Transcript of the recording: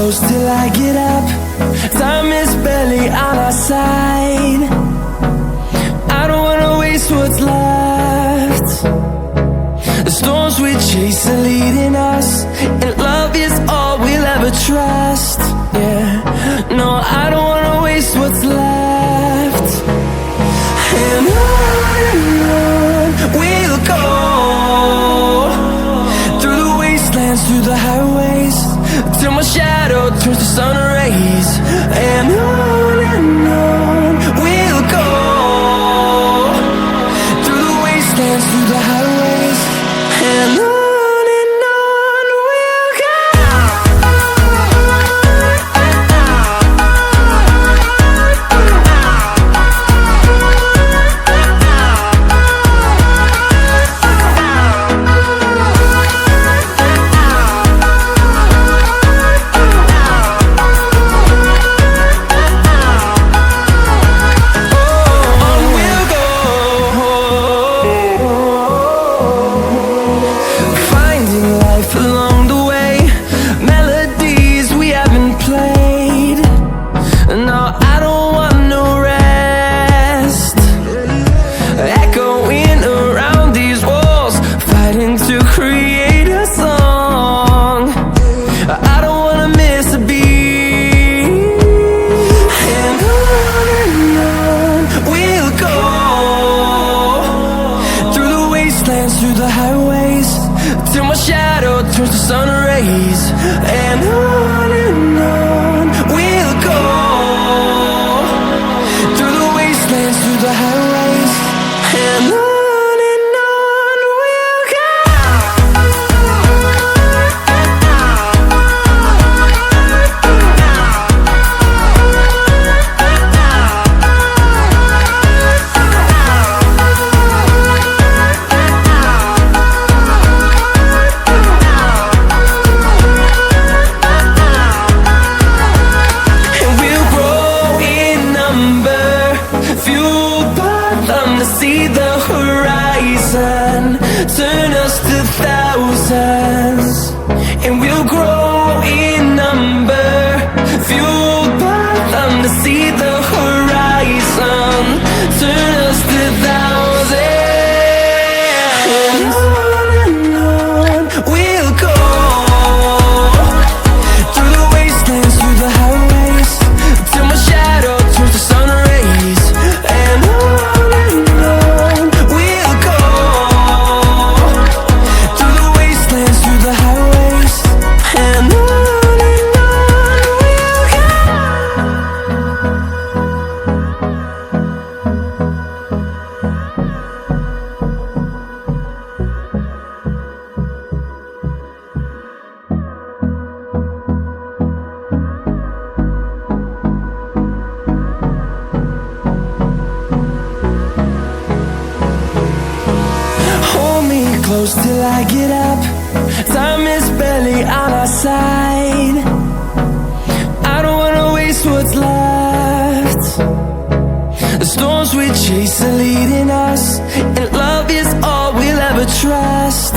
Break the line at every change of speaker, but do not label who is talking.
close till I get up. Time is barely on our side. I don't wanna waste what's left. The storms we chase are leading us, and love is all we'll ever trust. Yeah, no, I don't wanna waste what's left. And on we'll go, through the wastelands, through the highways, till my shadow turns to sun rays. And on we'll go, through the wastelands, through the highways, and on we'll go. Through the highways, till my shadow turns to sun rays. And on we'll go, through the wastelands, through the highways, and on we'll go. See the horizon, turn us to thousands, and we'll grow in number, fueled by them. To see the horizon, turn us to thousands, and on we'll go, through the wastelands, through the highways, till my shadow turns to sun rays. And close till I get up. Time is barely on our side. I don't wanna waste what's left. The storms we chase are leading us, and love is all we'll ever trust.